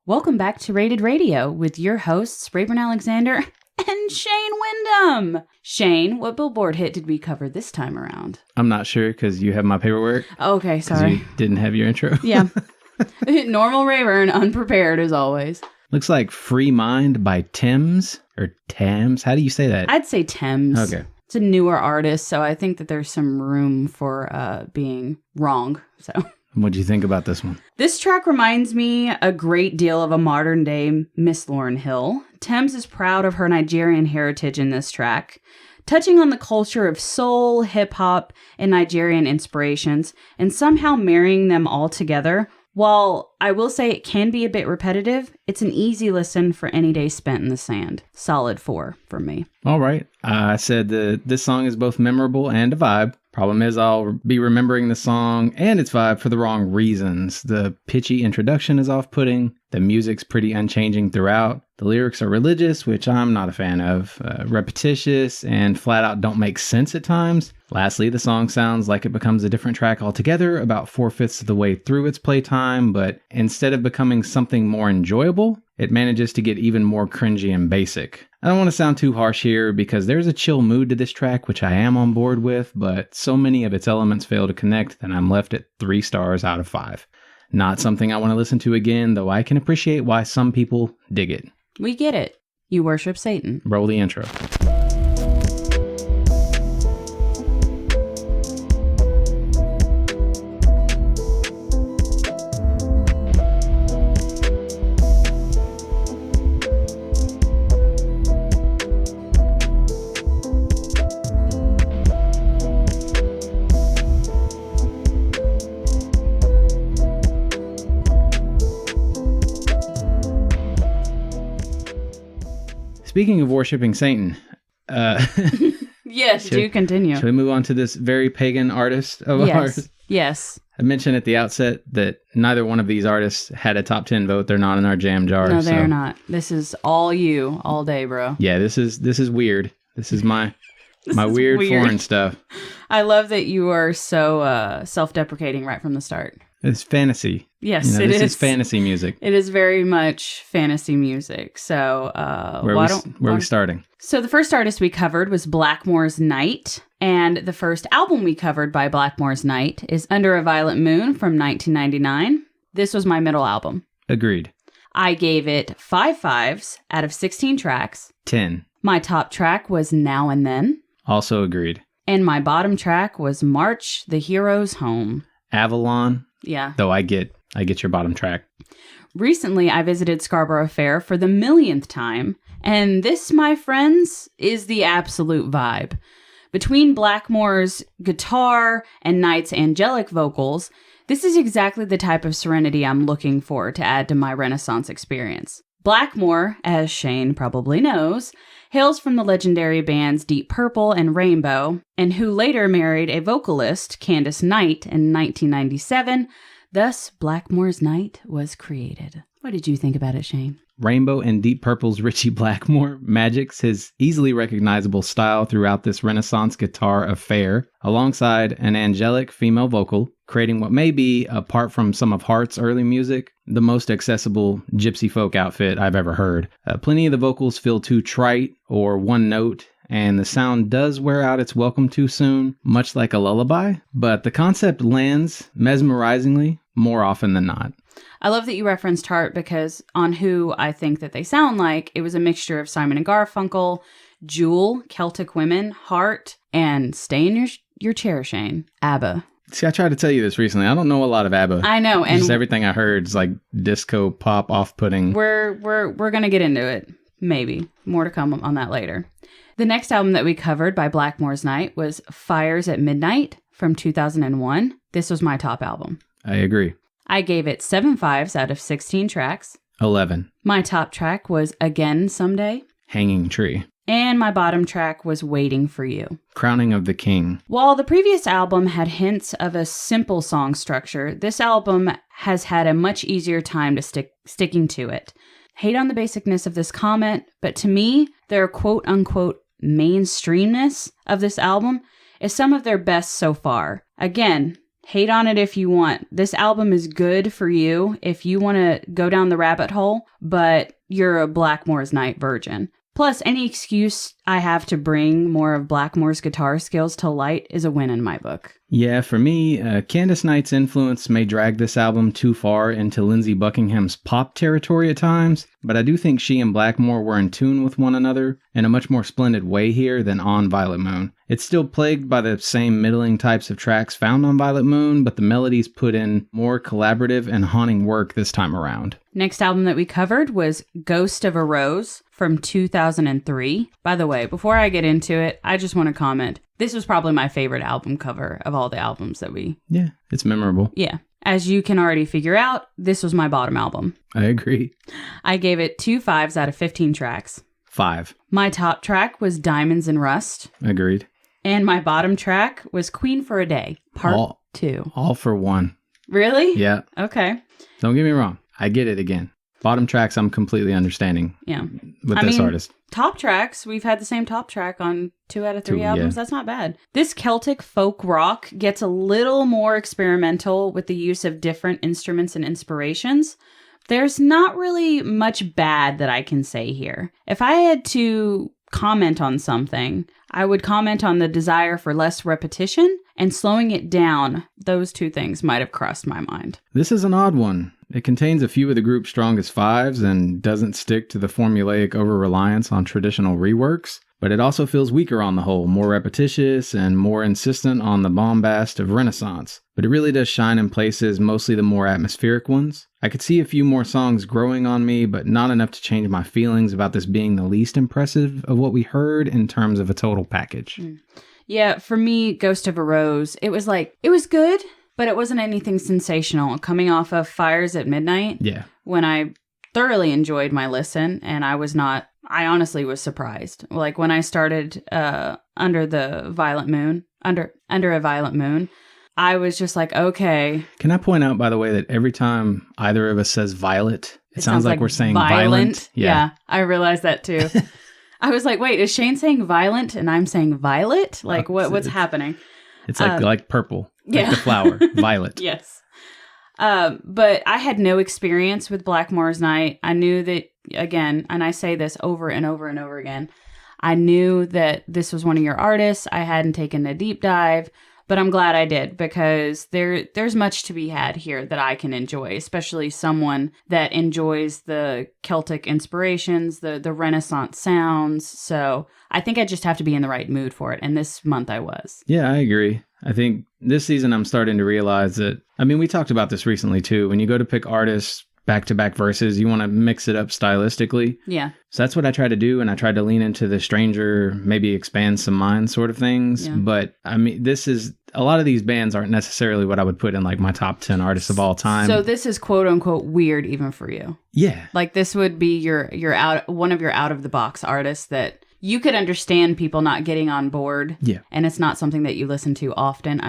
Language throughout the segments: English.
Welcome back to Rated Radio with your hosts, Rayburn Alexander and Shane Wyndham. Shane, what Billboard hit did we cover this time around? I'm not sure because you have my paperwork. Okay, sorry. You didn't have your intro. Yeah. Normal Rayburn, unprepared as always. Looks like Free Mind by Thames or Thames. How do you say that? I'd say Thames. Okay. It's a newer artist, so I think that there's some room for being wrong. So, What do you think about this one? this track reminds me a great deal of a modern day Miss Lauryn Hill. Thames is proud of her Nigerian heritage in this track, touching on the culture of soul, hip hop, and Nigerian inspirations, and somehow marrying them all together. While I will say it can be a bit repetitive, it's an easy listen for any day spent in the sand. Solid 4 for me. All right. I said this song is both memorable and a vibe. Problem is I'll be remembering the song and its vibe for the wrong reasons. The pitchy introduction is off-putting. The music's pretty unchanging throughout. The lyrics are religious, which I'm not a fan of. Repetitious and flat out don't make sense at times. Lastly, the song sounds like it becomes a different track altogether about 4/5 of the way through its playtime, but instead of becoming something more enjoyable, it manages to get even more cringy and basic. I don't want to sound too harsh here because there's a chill mood to this track, which I am on board with, but so many of its elements fail to connect that I'm left at 3 stars out of 5. Not something I want to listen to again, though I can appreciate why some people dig it. We get it. You worship Satan. Roll the intro. Speaking of worshiping Satan, Yes, do continue. should we move on to this very pagan artist of ours? Yes. I mentioned at the outset that neither one of these artists had a top 10 vote. They're not in our jam jar. No, they're not. This is all you, all day, bro. Yeah, this is weird. This is my weird foreign stuff. I love that you are so self-deprecating right from the start. It's fantasy. Yes, it this is. is fantasy music. It is very much fantasy music. So, Where are we starting? So the first artist we covered was Blackmore's Night, and the first album we covered by Blackmore's Night is Under a Violet Moon from 1999. This was my middle album. Agreed. I gave it 5 5s out of 16 tracks. 10. My top track was Now and Then, Also agreed. and my bottom track was March the Heroes Home. Avalon, Yeah. though I get your bottom track. Recently, I visited Scarborough Fair for the millionth time, and this, my friends, is the absolute vibe. Between Blackmore's guitar and Knight's angelic vocals, this is exactly the type of serenity I'm looking for to add to my Renaissance experience. Blackmore, as Shane probably knows, hails from the legendary bands Deep Purple and Rainbow, and who later married a vocalist, Candace Knight, in 1997. Thus, Blackmore's Night was created. What did you think about it, Shane? Rainbow and Deep Purple's Richie Blackmore magics his easily recognizable style throughout this Renaissance guitar affair, alongside an angelic female vocal, creating what may be, apart from some of Heart's early music, the most accessible gypsy folk outfit I've ever heard. Plenty of the vocals feel too trite or one note, and the sound does wear out its welcome too soon, much like a lullaby, but the concept lands mesmerizingly more often than not. I love that you referenced Heart because on who I think that they sound like, it was a mixture of Simon and Garfunkel, Jewel, Celtic Women, Heart, and stay in your chair, Shane, ABBA. See, I tried to tell you this recently. I don't know a lot of ABBA. I know, and just everything I heard is like disco pop off-putting. We're gonna get into it. Maybe more to come on that later. The next album that we covered by Blackmore's Night was Fires at Midnight from 2001. This was my top album. I agree. I gave it 7 5s out of 16 tracks. 11. My top track was Again Someday. Hanging Tree. And my bottom track was Waiting for You. Crowning of the King. While the previous album had hints of a simple song structure, this album has had a much easier time to sticking to it. Hate on the basicness of this comment, but to me, their quote-unquote mainstreamness of this album is some of their best so far. Again, hate on it if you want. This album is good for you if you want to go down the rabbit hole, but you're a Blackmore's Night virgin. Plus, any excuse I have to bring more of Blackmore's guitar skills to light is a win in my book. Yeah, for me, Candace Knight's influence may drag this album too far into Lindsey Buckingham's pop territory at times, but I do think she and Blackmore were in tune with one another in a much more splendid way here than on Violet Moon. It's still plagued by the same middling types of tracks found on Violet Moon, but the melodies put in more collaborative and haunting work this time around. Next album that we covered was Ghost of a Rose from 2003. By the way, before I get into it, I just want to comment. This was probably my favorite album cover of all the albums that we... Yeah, it's memorable. Yeah. As you can already figure out, this was my bottom album. I agree. I gave it 2 5s out of 15 tracks. 5. My top track was Diamonds and Rust. Agreed. And my bottom track was Queen for a Day, part 2. All for one. Really? Yeah. Okay. Don't get me wrong. I get it again. Bottom tracks, I'm completely understanding. Yeah. With this artist. Top tracks, we've had the same top track on 2 out of 3 albums. Yeah. That's not bad. This Celtic folk rock gets a little more experimental with the use of different instruments and inspirations. There's not really much bad that I can say here. If I had to comment on something, I would comment on the desire for less repetition and slowing it down. Those 2 things might have crossed my mind. This is an odd one. It contains a few of the group's strongest 5s and doesn't stick to the formulaic over-reliance on traditional reworks, but it also feels weaker on the whole, more repetitious and more insistent on the bombast of Renaissance. But it really does shine in places, mostly the more atmospheric ones. I could see a few more songs growing on me, but not enough to change my feelings about this being the least impressive of what we heard in terms of a total package. Yeah, for me, Ghost of a Rose, it was good, but it wasn't anything sensational. Coming off of Fires at Midnight, Yeah. when I thoroughly enjoyed my listen, and I honestly was surprised. Like when I started Under a Violet Moon, I was just like, okay. Can I point out, by the way, that every time either of us says violet, it sounds like we're saying violent. Yeah, I realized that too. I was like, wait, is Shane saying violent and I'm saying violet? Like, what's happening? It's like purple. Yeah. Like the flower. Violet. Yes. But I had no experience with Blackmore's Night. I knew that, again, and I say this over and over and over again, I knew that this was one of your artists. I hadn't taken a deep dive, but I'm glad I did because there's much to be had here that I can enjoy, especially someone that enjoys the Celtic inspirations, the Renaissance sounds. So I think I just have to be in the right mood for it. And this month I was. Yeah, I agree. I think this season I'm starting to realize that, we talked about this recently too. When you go to pick artists back-to-back verses, you want to mix it up stylistically. Yeah. So that's what I try to do, and I tried to lean into the stranger, maybe expand some minds sort of things. Yeah. But, this is, a lot of these bands aren't necessarily what I would put in, like, my top 10 artists of all time. So this is quote-unquote weird even for you. Yeah. Like, this would be one of your out-of-the-box artists that you could understand people not getting on board. Yeah. And it's not something that you listen to often.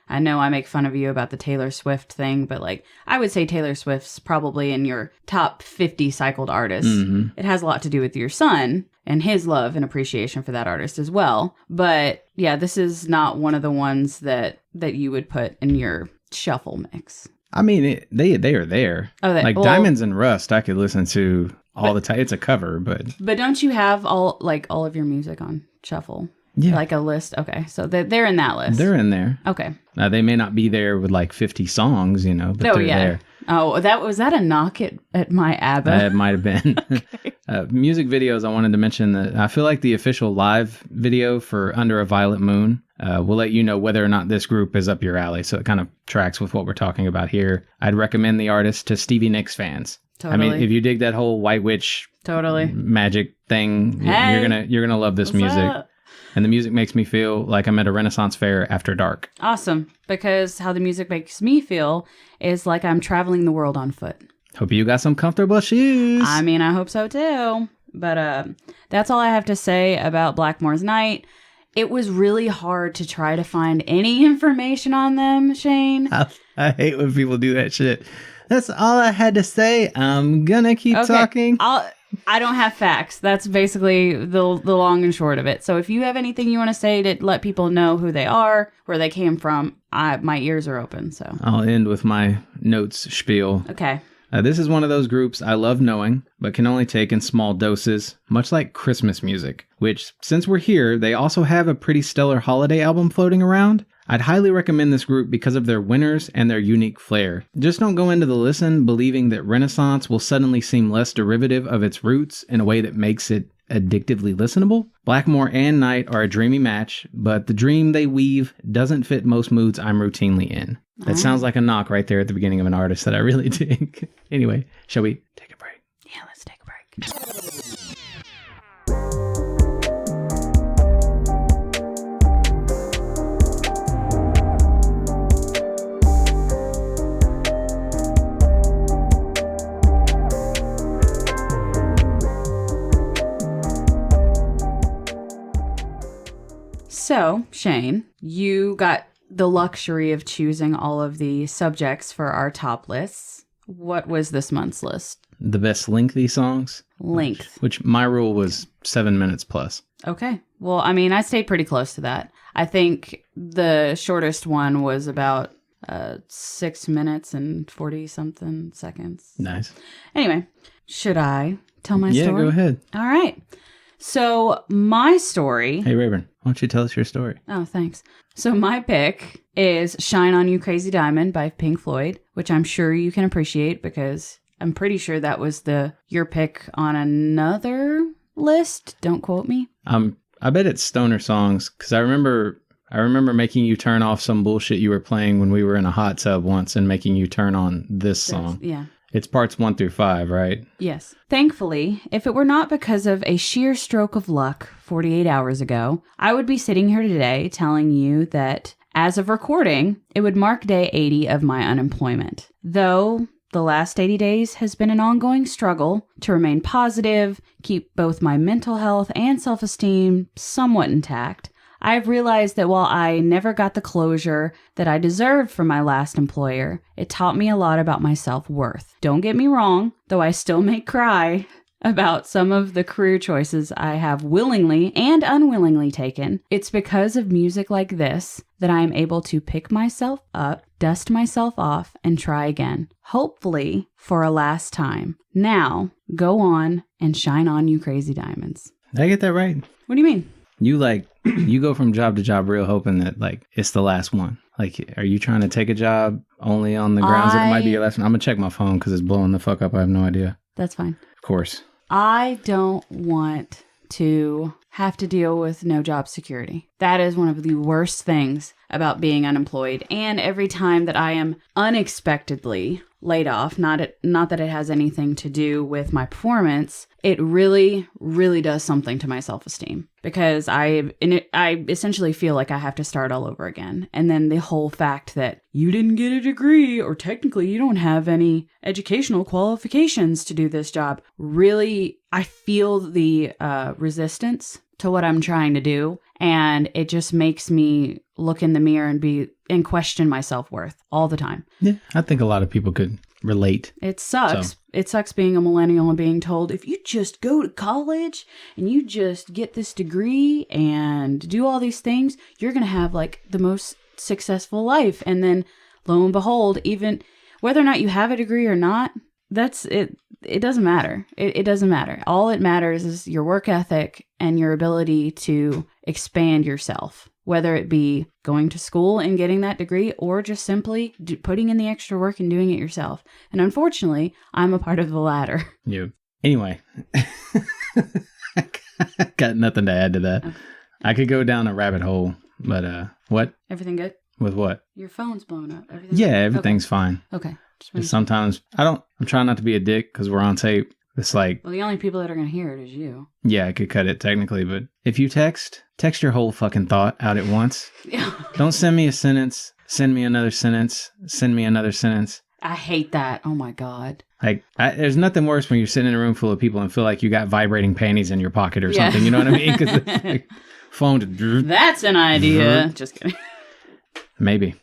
I know I make fun of you about the Taylor Swift thing, but I would say Taylor Swift's probably in your top 50 cycled artists. Mm-hmm. It has a lot to do with your son and his love and appreciation for that artist as well. But yeah, this is not one of the ones that you would put in your shuffle mix. They are there. Oh, Diamonds and Rust, I could listen to all the time. It's a cover, but don't you have all of your music on shuffle? Yeah. Like a list? Okay. So they're in that list. They're in there. Okay. Now, they may not be there with 50 songs, but they're there. Oh, was that a knock at my ABBA? It might have been. Okay. Music videos, I wanted to mention that I feel like the official live video for Under a Violet Moon will let you know whether or not this group is up your alley. So it kind of tracks with what we're talking about here. I'd recommend the artist to Stevie Nicks fans. Totally. If you dig that whole White Witch magic thing, you're gonna love this music. Up? And the music makes me feel like I'm at a Renaissance fair after dark. Awesome. Because how the music makes me feel is like I'm traveling the world on foot. Hope you got some comfortable shoes. I hope so too. But that's all I have to say about Blackmore's Night. It was really hard to try to find any information on them, Shane. I hate when people do that shit. That's all I had to say. I'm gonna keep talking. I don't have facts. That's basically the long and short of it. So if you have anything you want to say to let people know who they are, where they came from, my ears are open. So I'll end with my notes spiel. Okay. This is one of those groups I love knowing, but can only take in small doses, much like Christmas music, which, since we're here, they also have a pretty stellar holiday album floating around. I'd highly recommend this group because of their winners and their unique flair. Just don't go into the listen believing that Renaissance will suddenly seem less derivative of its roots in a way that makes it addictively listenable. Blackmore and Night are a dreamy match, but the dream they weave doesn't fit most moods I'm routinely in. That sounds like a knock right there at the beginning of an artist that I really dig. Anyway, shall we take a break? Yeah, let's take a break. So, Shane, you got the luxury of choosing all of the subjects for our top lists. What was this month's list? The best lengthy songs. Length. Which my rule was 7 minutes plus. Okay. Well, I mean, I stayed pretty close to that. I think the shortest one was about 6 minutes and 40-something seconds. Nice. Anyway, should I tell my story? Yeah, go ahead. All right. So my story... Hey, Rayburn, why don't you tell us your story? Oh, thanks. So my pick is Shine On You Crazy Diamond by Pink Floyd, which I'm sure you can appreciate because I'm pretty sure that was your pick on another list. Don't quote me. I bet it's stoner songs because I remember making you turn off some bullshit you were playing when we were in a hot tub once and making you turn on this song. Yeah. It's parts 1 through 5, right? Yes. Thankfully, if it were not because of a sheer stroke of luck 48 hours ago, I would be sitting here today telling you that as of recording, it would mark day 80 of my unemployment. Though the last 80 days has been an ongoing struggle to remain positive, keep both my mental health and self-esteem somewhat intact, I've realized that while I never got the closure that I deserved from my last employer, it taught me a lot about my self-worth. Don't get me wrong, though I still may cry about some of the career choices I have willingly and unwillingly taken. It's because of music like this that I am able to pick myself up, dust myself off, and try again. Hopefully for a last time. Now, go on and shine on, you crazy diamonds. Did I get that right? What do you mean? You go from job to job real hoping that, it's the last one. Are you trying to take a job only on the grounds that it might be your last one? I'm going to check my phone because it's blowing the fuck up. I have no idea. That's fine. Of course. I don't want to have to deal with no job security. That is one of the worst things about being unemployed. And every time that I am unexpectedly laid off, not that it has anything to do with my performance, it really, really does something to my self-esteem because I essentially feel like I have to start all over again. And then the whole fact that you didn't get a degree or technically you don't have any educational qualifications to do this job, really, I feel the resistance to what I'm trying to do. And it just makes me look in the mirror and question my self-worth all the time. Yeah, I think a lot of people could relate. It sucks. So. It sucks being a millennial and being told, if you just go to college and you just get this degree and do all these things, you're going to have the most successful life. And then lo and behold, even whether or not you have a degree or not, that's it. It doesn't matter. It doesn't matter. All it matters is your work ethic and your ability to expand yourself, whether it be going to school and getting that degree or just simply putting in the extra work and doing it yourself. And unfortunately, I'm a part of the latter. Yeah. Anyway, I got nothing to add to that. Okay. I could go down a rabbit hole, but what? Everything good? With what? Your phone's blown up. Everything's fine. Okay. Sometimes I'm trying not to be a dick because we're on tape. It's well, the only people that are going to hear it is you. Yeah, I could cut it technically, but if you text your whole fucking thought out at once. Don't send me a sentence. Send me another sentence. Send me another sentence. I hate that. Oh my God. There's nothing worse when you're sitting in a room full of people and feel like you got vibrating panties in your pocket or something. You know what I mean? Because phone. That's an idea. Just kidding. Maybe.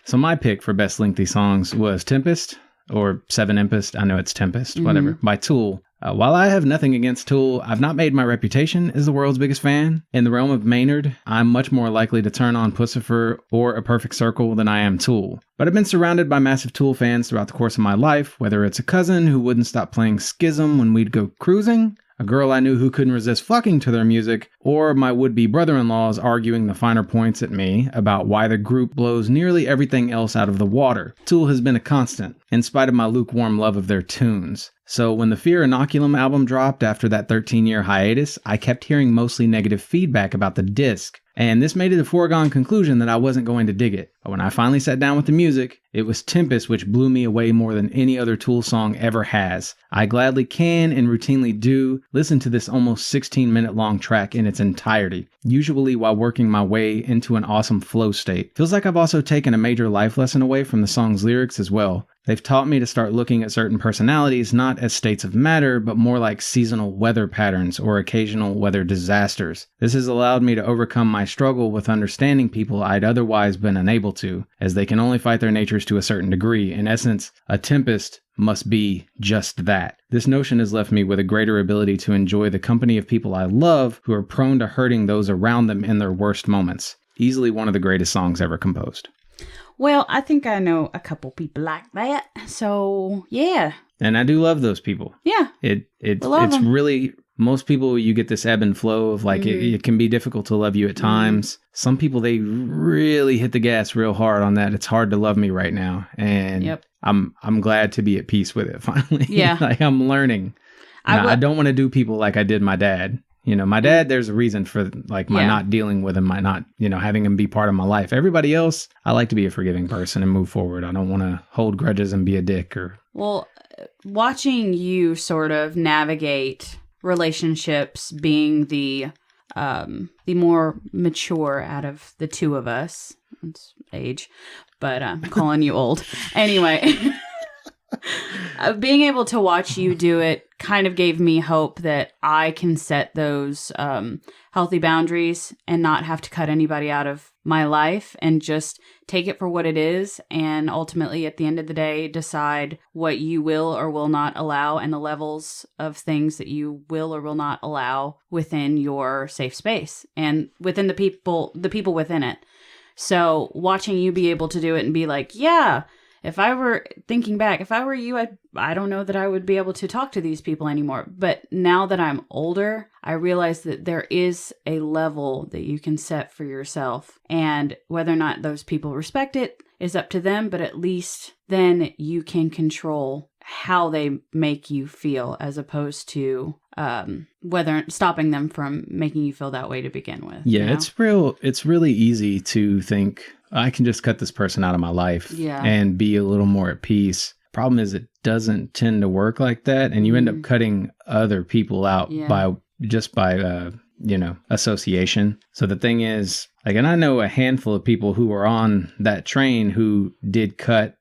So my pick for best lengthy songs was Tempest or Seven Impest. I know it's Tempest, whatever. By Tool. While I have nothing against Tool, I've not made my reputation as the world's biggest fan. In the realm of Maynard, I'm much more likely to turn on Pussifer or A Perfect Circle than I am Tool. But I've been surrounded by massive Tool fans throughout the course of my life, whether it's a cousin who wouldn't stop playing Schism when we'd go cruising, a girl I knew who couldn't resist fucking to their music, or my would-be brother-in-laws arguing the finer points at me about why the group blows nearly everything else out of the water. Tool has been a constant, in spite of my lukewarm love of their tunes. So when the Fear Inoculum album dropped after that 13-year hiatus, I kept hearing mostly negative feedback about the disc, and this made it a foregone conclusion that I wasn't going to dig it. But when I finally sat down with the music, it was Tempest which blew me away more than any other Tool song ever has. I gladly can and routinely do listen to this almost 16-minute long track in its entirety, usually while working my way into an awesome flow state. Feels like I've also taken a major life lesson away from the song's lyrics as well. They've taught me to start looking at certain personalities not as states of matter, but more like seasonal weather patterns or occasional weather disasters. This has allowed me to overcome my struggle with understanding people I'd otherwise been unable to, as they can only fight their natures to a certain degree. In essence, a tempest must be just that. This notion has left me with a greater ability to enjoy the company of people I love who are prone to hurting those around them in their worst moments. Easily one of the greatest songs ever composed. Well, I think I know a couple people like that. So, yeah. And I do love those people. Yeah. It's really, most people, you get this ebb and flow of like, it can be difficult to love you at times. Some people, they really hit the gas real hard on that. It's hard to love me right now. And I'm glad to be at peace with it finally. Yeah. Like I'm learning. I don't want to do people like I did my dad. You know, my dad, there's a reason for like my not dealing with him, my not, having him be part of my life. Everybody else, I like to be a forgiving person and move forward. I don't want to hold grudges and be a dick or. Well, watching you sort of navigate relationships, being the more mature out of the two of us, it's age, but I'm calling you old. Anyway. Being able to watch you do it kind of gave me hope that I can set those healthy boundaries and not have to cut anybody out of my life and just take it for what it is. And ultimately, at the end of the day, decide what you will or will not allow and the levels of things that you will or will not allow within your safe space and within the people within it. So watching you be able to do it and be like, yeah, if I were thinking back, if I were you, I don't know that I would be able to talk to these people anymore. But now that I'm older, I realize that there is a level that you can set for yourself. And whether or not those people respect it is up to them. But at least then you can control how they make you feel as opposed to whether stopping them from making you feel that way to begin with. Yeah, it's really easy to think I can just cut this person out of my life and be a little more at peace. Problem is it doesn't tend to work like that. And you end up cutting other people out by association. So the thing is, like, and I know a handful of people who were on that train who did cut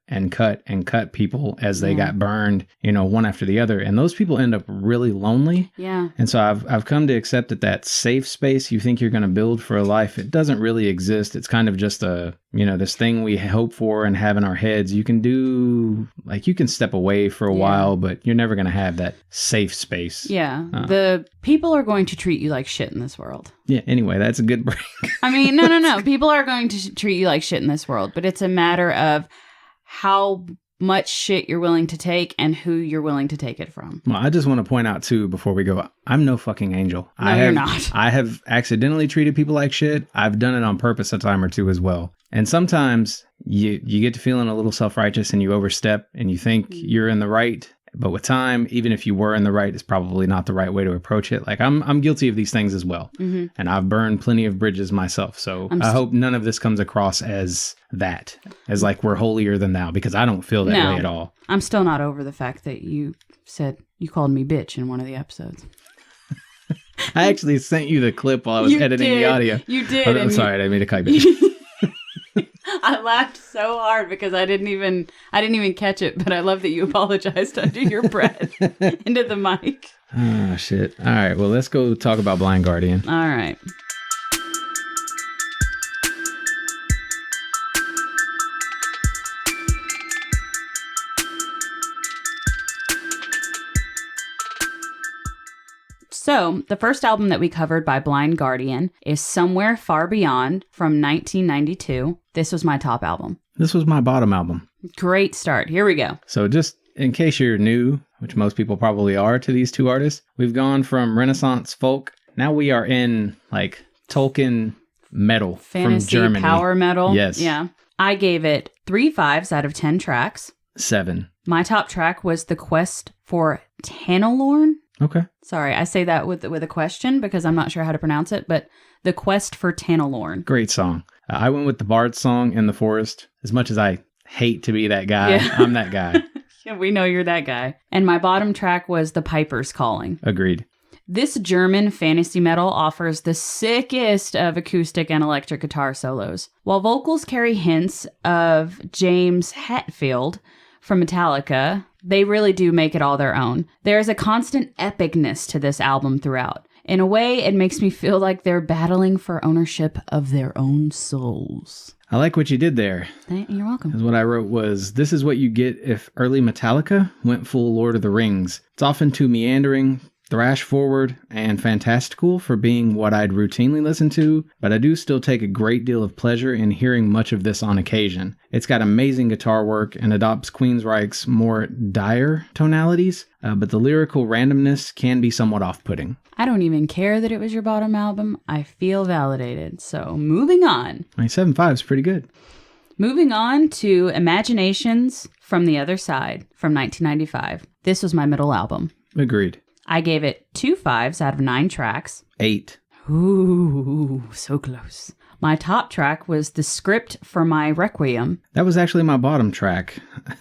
people as they got burned, one after the other. And those people end up really lonely. Yeah. And so I've come to accept that safe space you think you're going to build for a life, it doesn't really exist. It's kind of just this thing we hope for and have in our heads. You can do, like, you can step away for a while, but you're never going to have that safe space. Yeah. The people are going to treat you like shit in this world. Yeah. Anyway, that's a good break. I mean, no. People are going to treat you like shit in this world, but it's a matter of how much shit you're willing to take and who you're willing to take it from. Well, I just want to point out, too, before we go, I'm no fucking angel. No, you're not. I have accidentally treated people like shit. I've done it on purpose a time or two as well. And sometimes you get to feeling a little self-righteous and you overstep and you think you're in the right. But with time, even if you were in the right, it's probably not the right way to approach it. Like, I'm guilty of these things as well. Mm-hmm. And I've burned plenty of bridges myself. So I hope none of this comes across as that, as like we're holier than thou, because I don't feel that way at all. I'm still not over the fact that you said you called me bitch in one of the episodes. I actually sent you the clip while I was editing the audio. You did. I'm sorry, I didn't mean to call you bitch. I laughed so hard because I didn't even catch it, but I love that you apologized under your breath into the mic. Oh, shit. All right, well, let's go talk about Blind Guardian. All right. So, the first album that we covered by Blind Guardian is Somewhere Far Beyond from 1992. This was my top album. This was my bottom album. Great start. Here we go. So just in case you're new, which most people probably are to these two artists, we've gone from Renaissance folk. Now we are in like Tolkien metal Fantasy, from Germany. Power metal. Yes. Yeah. I gave it 3 5s out of 10 tracks. 7. My top track was The Quest for Tanalorn. Okay. Sorry, I say that with a question because I'm not sure how to pronounce it, but The Quest for Tanalorn. Great song. I went with the Bard's song In the Forest. As much as I hate to be that guy, Yeah. I'm that guy. Yeah, we know you're that guy. And my bottom track was The Piper's Calling. Agreed. This German fantasy metal offers the sickest of acoustic and electric guitar solos. While vocals carry hints of James Hetfield from Metallica, they really do make it all their own. There is a constant epicness to this album throughout. In a way, it makes me feel like they're battling for ownership of their own souls. I like what you did there. You're welcome. Because what I wrote was, this is what you get if early Metallica went full Lord of the Rings. It's often too meandering, thrash forward, and fantastical for being what I'd routinely listen to, but I do still take a great deal of pleasure in hearing much of this on occasion. It's got amazing guitar work and adopts Queensryche's more dire tonalities, but the lyrical randomness can be somewhat off-putting. I don't even care that it was your bottom album. I feel validated. So moving on. 7.5 is pretty good. Moving on to Imaginations from the Other Side from 1995. This was my middle album. Agreed. I gave it 2 5s out of 9 tracks. 8. Ooh, so close. My top track was the script for my Requiem. That was actually my bottom track.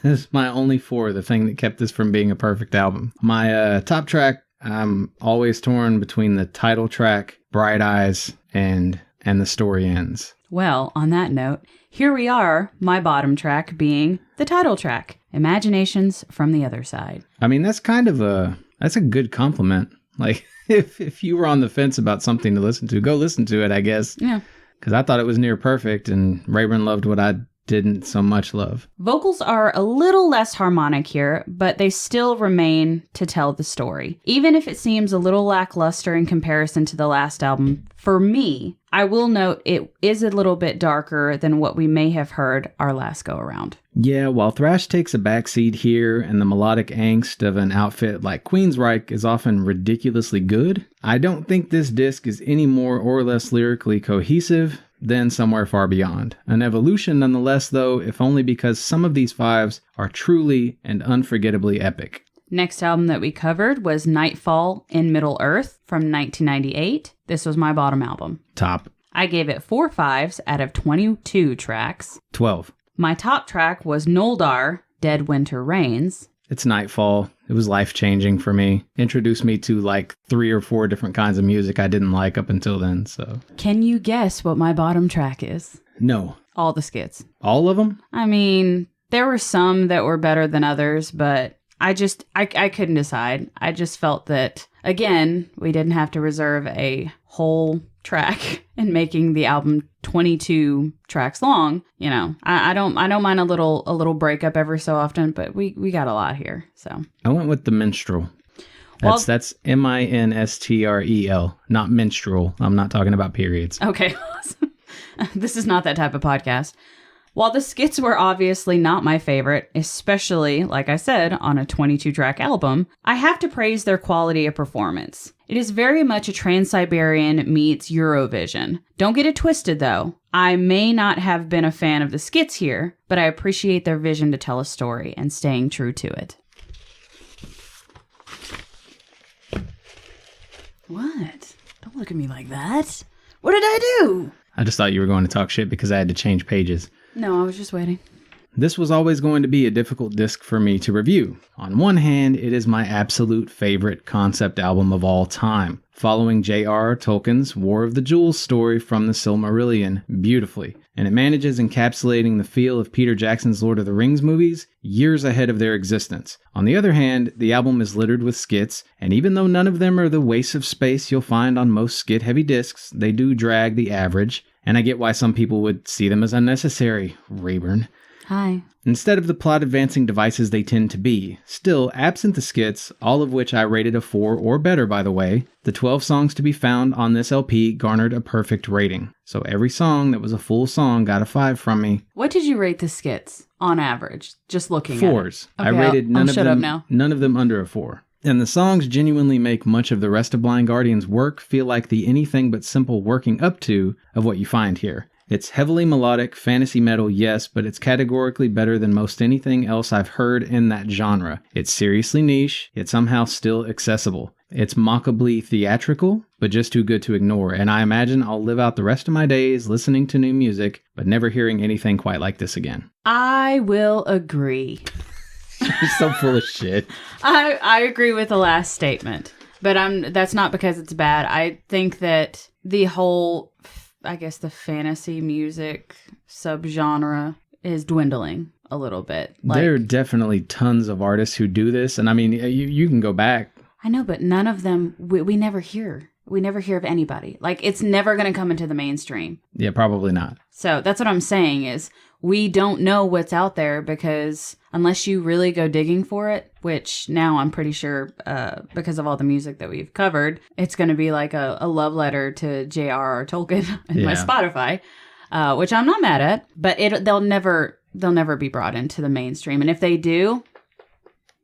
It's my only 4, the thing that kept this from being a perfect album. My top track, I'm always torn between the title track, Bright Eyes, and The Story Ends. Well, on that note, here we are, my bottom track being the title track, Imaginations from the Other Side. I mean, that's a good compliment. Like, if you were on the fence about something to listen to, go listen to it, I guess. Yeah. Because I thought it was near perfect, and Rayburn loved what I didn't so much love. Vocals are a little less harmonic here, but they still remain to tell the story. Even if it seems a little lackluster in comparison to the last album, for me, I will note it is a little bit darker than what we may have heard our last go around. Yeah, while thrash takes a backseat here and the melodic angst of an outfit like Queensryche is often ridiculously good, I don't think this disc is any more or less lyrically cohesive than Somewhere Far Beyond. An evolution nonetheless, though, if only because some of these 5s are truly and unforgettably epic. Next album that we covered was Nightfall in Middle-earth from 1998. This was my bottom album. Top. I gave it 4 5s out of 22 tracks. 12. My top track was Noldar, Dead Winter Rains. It's Nightfall. It was life-changing for me. Introduced me to like 3 or 4 different kinds of music I didn't like up until then, so. Can you guess what my bottom track is? No. All the skits. All of them? I mean, there were some that were better than others, but I couldn't decide. I just felt that, again, we didn't have to reserve a whole track in making the album 22 tracks long. You know, I don't mind a little breakup every so often, but we got a lot here. So I went with The Minstrel. That's Minstrel, not minstrel. I'm not talking about periods. Okay. This is not that type of podcast. While the skits were obviously not my favorite, especially, like I said, on a 22-track album, I have to praise their quality of performance. It is very much a Trans-Siberian meets Eurovision. Don't get it twisted, though. I may not have been a fan of the skits here, but I appreciate their vision to tell a story and staying true to it. What? Don't look at me like that. What did I do? I just thought you were going to talk shit because I had to change pages. No, I was just waiting. This was always going to be a difficult disc for me to review. On one hand, it is my absolute favorite concept album of all time, following J.R.R. Tolkien's War of the Jewels story from the Silmarillion beautifully, and it manages encapsulating the feel of Peter Jackson's Lord of the Rings movies years ahead of their existence. On the other hand, the album is littered with skits, and even though none of them are the waste of space you'll find on most skit-heavy discs, they do drag the average, and I get why some people would see them as unnecessary, Rayburn. Hi. Instead of the plot-advancing devices they tend to be. Still, absent the skits, all of which I rated a 4 or better, by the way, the 12 songs to be found on this LP garnered a perfect rating. So every song that was a full song got a 5 from me. What did you rate the skits on average? Just looking 4s. at it. I rated none of them under a 4. And the songs genuinely make much of the rest of Blind Guardian's work feel like the anything but simple working up to of what you find here. It's heavily melodic, fantasy metal, yes, but it's categorically better than most anything else I've heard in that genre. It's seriously niche, yet somehow still accessible. It's mockably theatrical, but just too good to ignore, and I imagine I'll live out the rest of my days listening to new music, but never hearing anything quite like this again. I will agree. You're so full of shit. I agree with the last statement, but that's not because it's bad. I think that the whole, I guess, the fantasy music subgenre is dwindling a little bit. There are definitely tons of artists who do this, and I mean, you can go back. I know, but none of them, we never hear. We never hear of anybody. Like, it's never going to come into the mainstream. Yeah, probably not. So that's what I'm saying is we don't know what's out there because unless you really go digging for it, which now I'm pretty sure because of all the music that we've covered, it's going to be like a love letter to J.R.R. Tolkien in my Spotify, which I'm not mad at, but they'll never be brought into the mainstream. And if they do,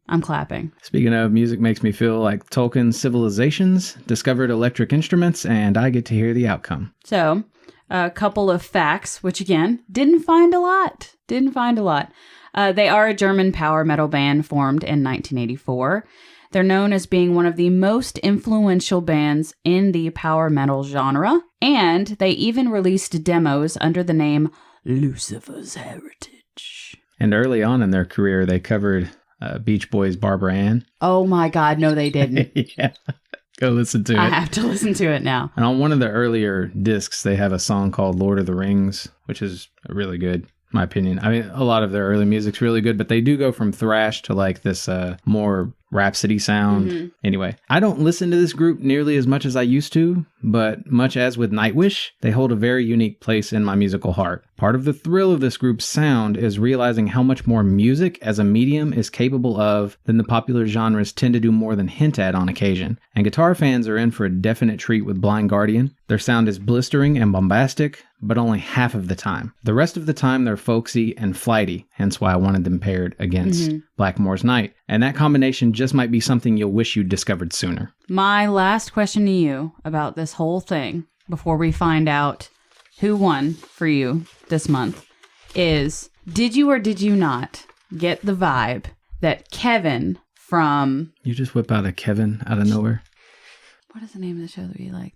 I'm clapping. Speaking of, music makes me feel like Tolkien's civilizations discovered electric instruments, and I get to hear the outcome. So, a couple of facts, which again, didn't find a lot. They are a German power metal band formed in 1984. They're known as being one of the most influential bands in the power metal genre, and they even released demos under the name Lucifer's Heritage. And early on in their career, they covered Beach Boys' Barbara Ann. Oh my God, no they didn't. Yeah, go listen to it. I have to listen to it now. And on one of the earlier discs, they have a song called Lord of the Rings, which is really good, in my opinion. I mean, a lot of their early music's really good, but they do go from thrash to like this more Rhapsody sound. Mm-hmm. Anyway, I don't listen to this group nearly as much as I used to, but much as with Nightwish, they hold a very unique place in my musical heart. Part of the thrill of this group's sound is realizing how much more music as a medium is capable of than the popular genres tend to do more than hint at on occasion. And guitar fans are in for a definite treat with Blind Guardian. Their sound is blistering and bombastic, but only half of the time. The rest of the time, they're folksy and flighty, hence why I wanted them paired against Blackmore's Night. And that combination just might be something you'll wish you'd discovered sooner. My last question to you about this whole thing, before we find out who won for you this month, is did you or did you not get the vibe that Kevin from... You just whip out a Kevin out of nowhere? What is the name of the show that we like?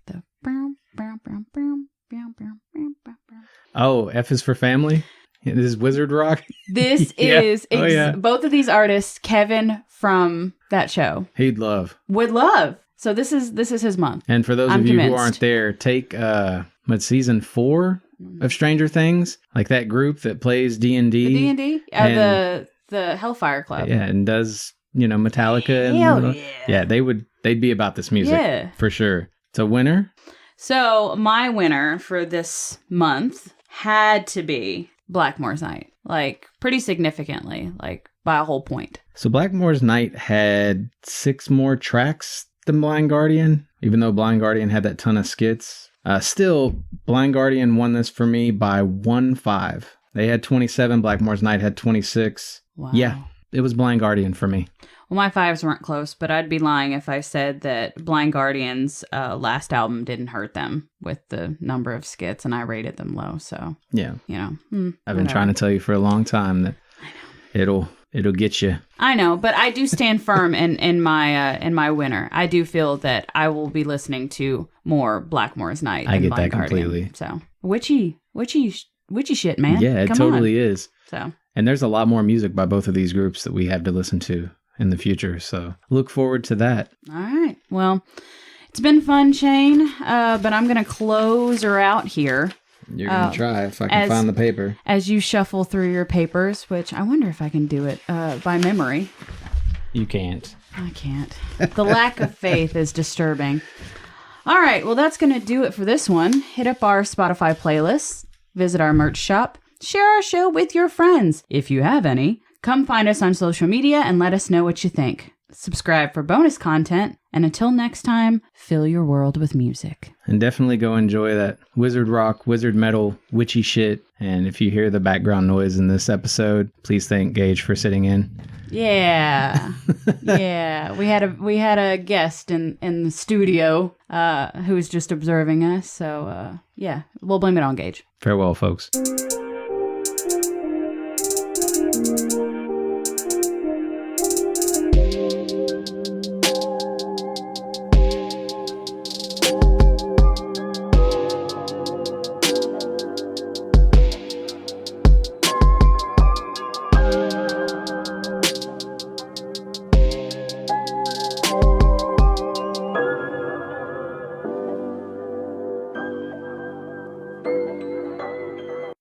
Oh, F is for Family? This is Wizard Rock? This is both of these artists, Kevin from that show. He'd love. Would love. So this is his month. And for those of you who aren't there, take season 4 of Stranger Things, like that group that plays D&D. The D&D? The Hellfire Club. Yeah, and does, Metallica. Hell yeah, they'd be about this music for sure. So winner? So my winner for this month had to be Blackmore's Night. Like, pretty significantly, like by a whole point. So Blackmore's Night had 6 more tracks than Blind Guardian, even though Blind Guardian had that ton of skits. Still, Blind Guardian won this for me by 1-5. They had 27, Blackmore's Night had 26. Wow. Yeah, it was Blind Guardian for me. Well, my 5s weren't close, but I'd be lying if I said that Blind Guardian's last album didn't hurt them with the number of skits, and I rated them low. So yeah, I've been whatever. trying to tell you for a long time that it'll get you. I know, but I do stand firm in my winner. I do feel that I will be listening to more Blackmore's Night. I get Blind that Guardian. completely. So witchy shit, man. Yeah, it totally is. So, and there's a lot more music by both of these groups that we have to listen to in the future. So look forward to that. All right. Well, it's been fun, Shane, but I'm going to close her out here. You're going to try if I can find the paper. As you shuffle through your papers, which I wonder if I can do it by memory. You can't. I can't. The lack of faith is disturbing. All right. Well, that's going to do it for this one. Hit up our Spotify playlist. Visit our merch shop. Share our show with your friends, if you have any. Come find us on social media and let us know what you think. Subscribe for bonus content, and until next time, fill your world with music. And definitely go enjoy that wizard rock, wizard metal, witchy shit. And if you hear the background noise in this episode, please thank Gage for sitting in. Yeah. Yeah. We had a guest in the studio who was just observing us. So, yeah, we'll blame it on Gage. Farewell, folks.